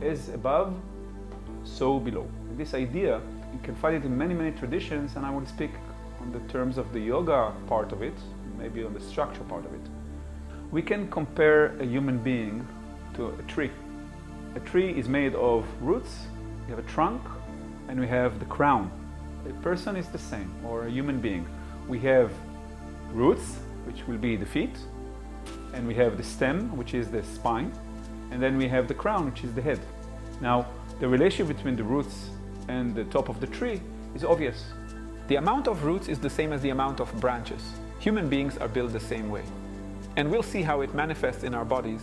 as above, so below. This idea, you can find it in many traditions, and I will speak on the terms of the yoga part of it, maybe on the structure part of it. We can compare a human being to a tree. A tree is made of roots, we have a trunk, and we have the crown. A person is the same, or a human being. We have roots, which will be the feet, and we have the stem, which is the spine, and then we have the crown, which is the head. Now, the relationship between the roots and the top of the tree is obvious. The amount of roots is the same as the amount of branches. Human beings are built the same way. And we'll see how it manifests in our bodies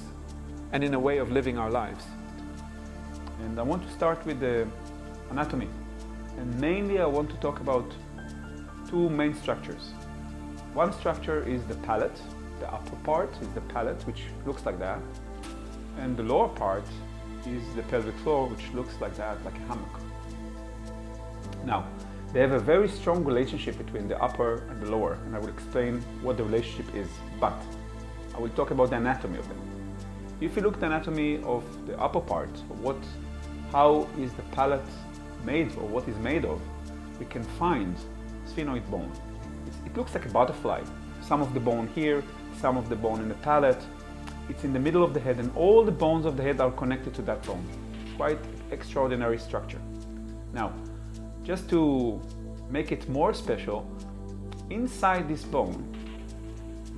and in a way of living our lives. And I want to start with the anatomy. And mainly I want to talk about two main structures. One structure is the palate. The upper part is the palate, which looks like that. And the lower part is the pelvic floor, which looks like that, like a hammock. Now, they have a very strong relationship between the upper and the lower, and I will explain what the relationship is, but I will talk about the anatomy of them. If you look at the anatomy of the upper part, how is the palate made, or what is made of, we can find sphenoid bone. It looks like a butterfly. Some of the bone here, some of the bone in the palate. It's in the middle of the head, and all the bones of the head are connected to that bone. Quite extraordinary structure. Now, just to make it more special, inside this bone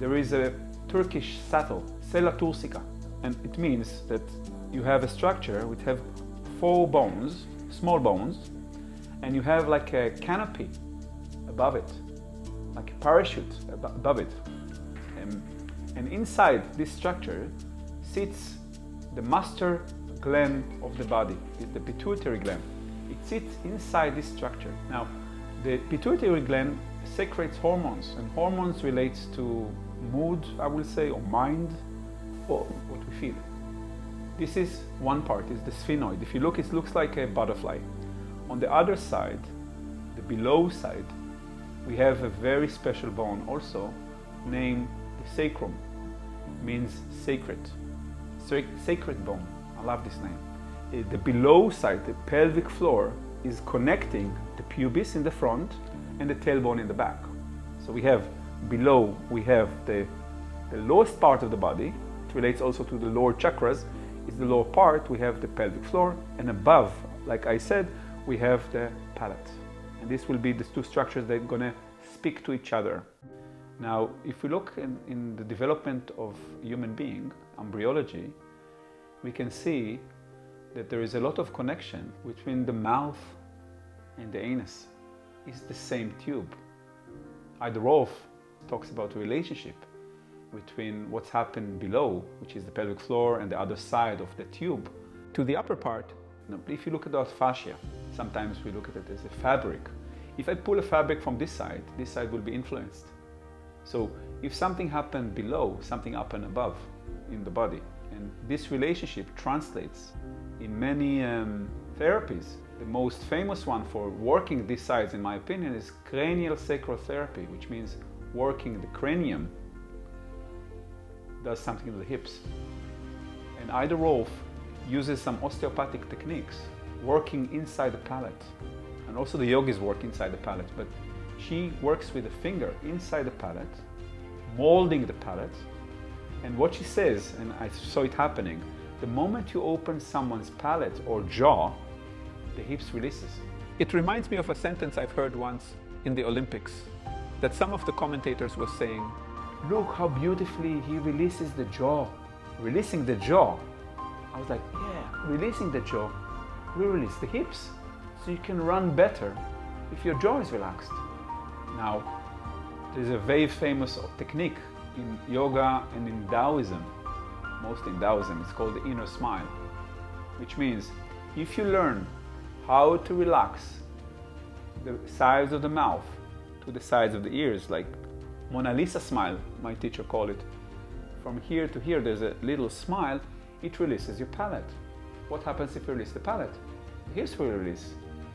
there is a Turkish saddle, sella turcica, and it means that you have a structure which have 4 bones, small bones, and you have like a canopy above it, like a parachute above it. And inside this structure sits the master gland of the body, the pituitary gland. It sits inside this structure. Now, the pituitary gland secretes hormones, and hormones relates to mood, I will say, or mind, or what we feel. This is one part, is the sphenoid. If you look, it looks like a butterfly. On the other side, the below side, we have a very special bone also, named the sacrum. It means sacred. Sacred bone. I love this name. The below side, the pelvic floor, is connecting the pubis in the front and the tailbone in the back. So we have below, we have the lowest part of the body. It relates also to the lower chakras. It's the lower part, we have the pelvic floor, and above, like I said, we have the palate. And this will be the two structures that are going to speak to each other. Now, if we look in the development of human being, embryology, we can see that there is a lot of connection between the mouth and the anus. It's the same tube. Ida Rolf talks about a relationship between what's happened below, which is the pelvic floor, and the other side of the tube, to the upper part. Now, if you look at the fascia, sometimes we look at it as a fabric. If I pull a fabric from this side will be influenced. So if something happened below, something happened above in the body. And this relationship translates in many therapies. The most famous one for working these sides, in my opinion, is cranial sacral therapy, which means working the cranium does something to the hips. And Ida Rolf uses some osteopathic techniques, working inside the palate. And also the yogis work inside the palate, but she works with a finger inside the palate, molding the palate. And what she says, and I saw it happening, the moment you open someone's palate or jaw, the hips releases. It reminds me of a sentence I've heard once in the Olympics, that some of the commentators were saying, "Look how beautifully he releases the jaw." Releasing the jaw. I was like, yeah, releasing the jaw. We release the hips, so you can run better if your jaw is relaxed. Now, there's a very famous technique in yoga and in Taoism, mostly in Taoism, it's called the inner smile, which means if you learn how to relax the sides of the mouth to the sides of the ears, like Mona Lisa smile, my teacher called it, from here to here there's a little smile, it releases your palate. What happens if you release the palate? The hips will release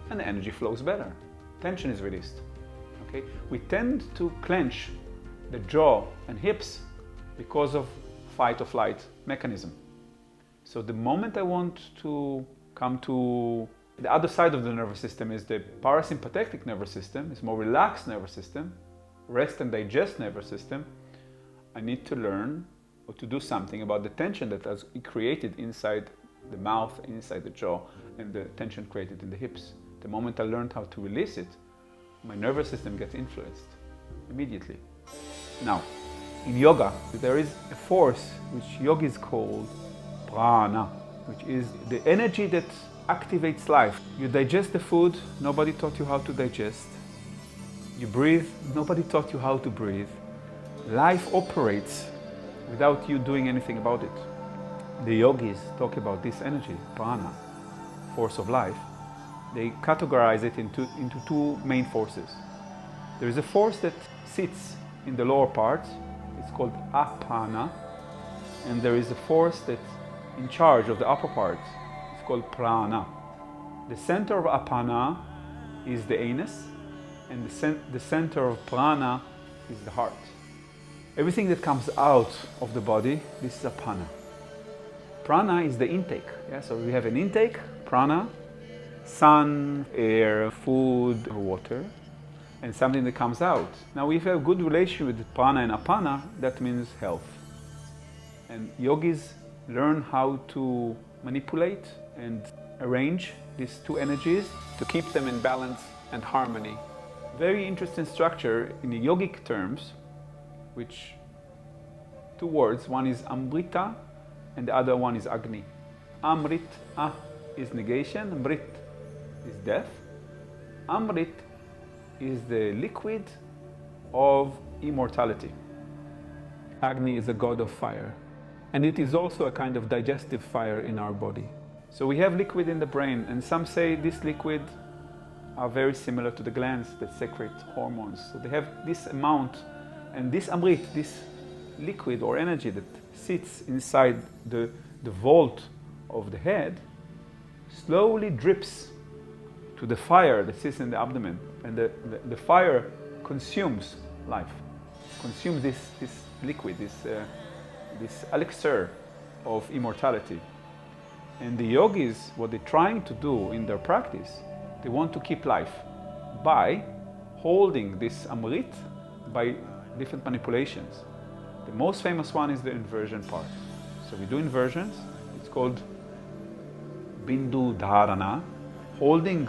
and the energy flows better. Tension is released. Okay? We tend to clench the jaw and hips because of fight or flight mechanism. So the moment I want to come to the other side of the nervous system is the parasympathetic nervous system. It's more relaxed nervous system, rest and digest nervous system. I need to learn or to do something about the tension that has created inside the mouth, inside the jaw, and the tension created in the hips. The moment I learned how to release it, my nervous system gets influenced immediately. Now, in yoga, there is a force which yogis call prana, which is the energy that activates life. You digest the food, nobody taught you how to digest. You breathe, nobody taught you how to breathe. Life operates without you doing anything about it. The yogis talk about this energy, prana, force of life. They categorize it into two main forces. There is a force that sits in the lower part, it's called apana, and there is a force that's in charge of the upper part, it's called prana. The center of apana is the anus, and the center of prana is the heart. Everything that comes out of the body, this is apana. Prana is the intake. Yeah? So we have an intake, prana, sun, air, food, or water, and something that comes out. Now, if you have a good relation with prana and apana, that means health. And yogis learn how to manipulate and arrange these two energies to keep them in balance and harmony. Very interesting structure in the yogic terms, which two words, one is amrita and the other one is agni. Amrit, is negation, amrit is death. Amrit is the liquid of immortality. Agni is a god of fire, and it is also a kind of digestive fire in our body. So we have liquid in the brain, and some say this liquid are very similar to the glands that secrete hormones. So they have this amount, and this amrit, this liquid or energy that sits inside the vault of the head, slowly drips to the fire that sits in the abdomen, and the fire consumes life, consumes this liquid, this elixir of immortality. And the yogis, what they're trying to do in their practice, they want to keep life by holding this amrit by different manipulations. The most famous one is the inversion part. So we do inversions. It's called bindu dharana, holding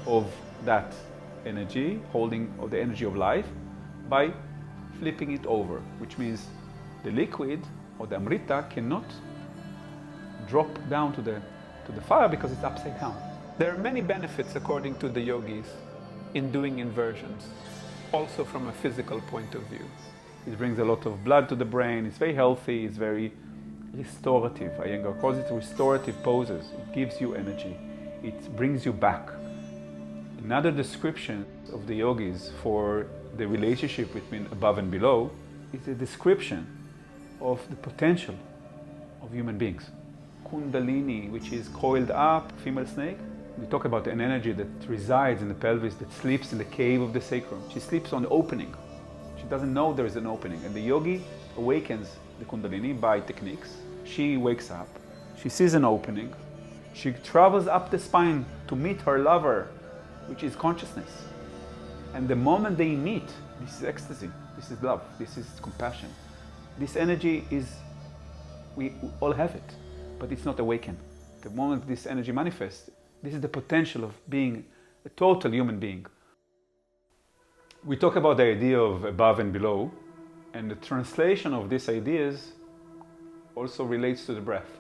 of that energy, holding of the energy of life by flipping it over, which means the liquid or the amrita cannot drop down to the fire because it's upside down. There are many benefits, according to the yogis, in doing inversions, also from a physical point of view. It brings a lot of blood to the brain, it's very healthy, it's very restorative. Iyengar calls it restorative poses. It gives you energy, it brings you back. Another description of the yogis for the relationship between above and below is a description of the potential of human beings. Kundalini, which is coiled up, female snake. We talk about an energy that resides in the pelvis, that sleeps in the cave of the sacrum. She sleeps on the opening. She doesn't know there is an opening. And the yogi awakens the Kundalini by techniques. She wakes up, she sees an opening, she travels up the spine to meet her lover, which is consciousness. And the moment they meet, this is ecstasy, this is love, this is compassion. This energy is, we all have it, but it's not awakened. The moment this energy manifests, this is the potential of being a total human being. We talk about the idea of above and below, and the translation of these ideas also relates to the breath.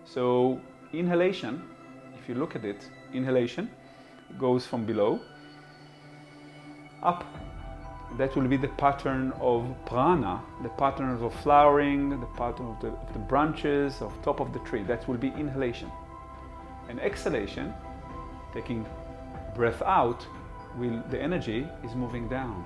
So inhalation, if you look at it, inhalation goes from below up. That will be the pattern of prana, the pattern of flowering, the pattern of the branches, of top of the tree. That will be inhalation. And exhalation, taking breath out, the energy is moving down.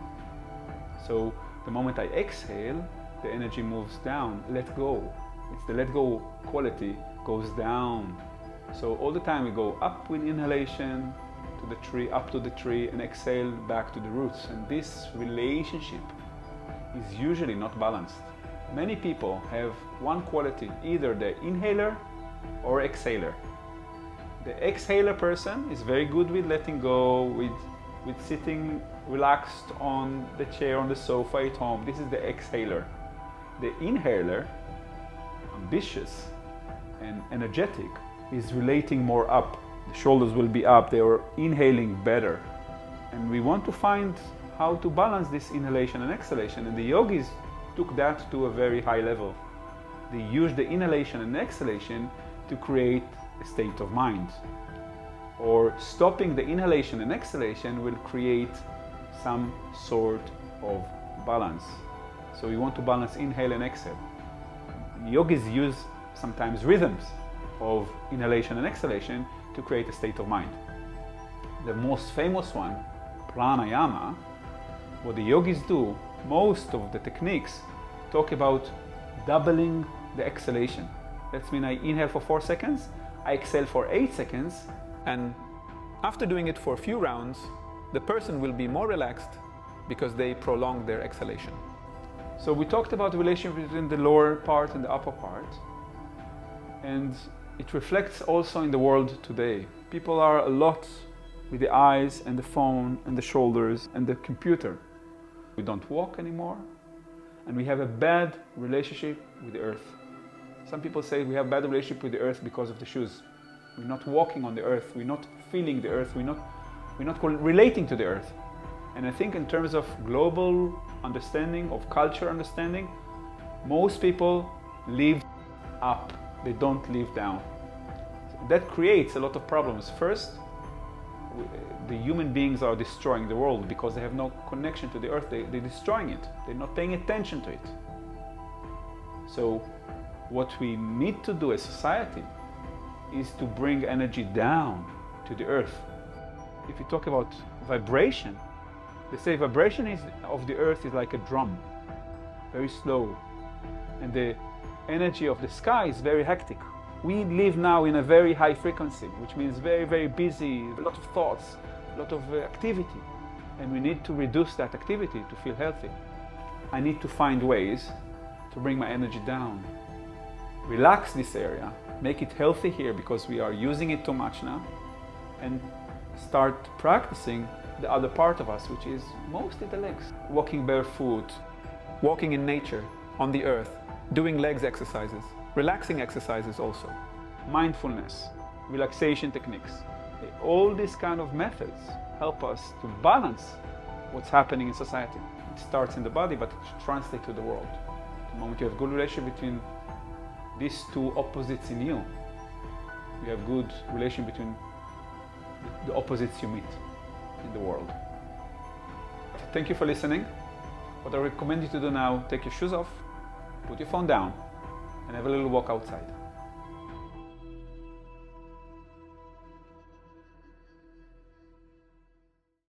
So the moment I exhale, the energy moves down. Let go. It's the let go quality goes down. So all the time we go up with inhalation to the tree, up to the tree, and exhale back to the roots. And this relationship is usually not balanced. Many people have one quality, either the inhaler or exhaler. The exhaler person is very good with letting go, with sitting relaxed on the chair, on the sofa at home. This is the exhaler. The inhaler, ambitious and energetic, is relating more up. The shoulders will be up, they are inhaling better. And we want to find how to balance this inhalation and exhalation, and the yogis took that to a very high level. They used the inhalation and exhalation to create a state of mind. Or stopping the inhalation and exhalation will create some sort of balance. So we want to balance inhale and exhale. Yogis use sometimes rhythms of inhalation and exhalation to create a state of mind. The most famous one, pranayama, what the yogis do, most of the techniques talk about doubling the exhalation. That means I inhale for 4 seconds, I exhale for 8 seconds, and after doing it for a few rounds, the person will be more relaxed because they prolong their exhalation. So we talked about the relationship between the lower part and the upper part, and it reflects also in the world today. People are a lot with the eyes and the phone and the shoulders and the computer. We don't walk anymore, and we have a bad relationship with the earth. Some people say we have a bad relationship with the earth because of the shoes. We're not walking on the earth, we're not feeling the earth, we're not relating to the earth. And I think in terms of global understanding, of culture understanding, most people live up, they don't live down. That creates a lot of problems. First, the human beings are destroying the world because they have no connection to the earth, they're destroying it, they're not paying attention to it. So what we need to do as society is to bring energy down to the earth. If you talk about vibration, they say vibration of the earth is like a drum, very slow, and the energy of the sky is very hectic. We live now in a very high frequency, which means very, very busy, a lot of thoughts, a lot of activity, and we need to reduce that activity to feel healthy. I need to find ways to bring my energy down, relax this area, make it healthy here because we are using it too much now, and start practicing the other part of us, which is mostly the legs. Walking barefoot, Walking in nature, on the earth, doing legs exercises, relaxing exercises also. mindfulness, relaxation techniques. All these kind of methods help us to balance what's happening in society. It starts in the body, but it translates to the world. The moment you have good relationship between these two opposites in you, you have good relation between the opposites you meet in the world. Thank you for listening. What I recommend you to do now, take your shoes off, put your phone down, and have a little walk outside.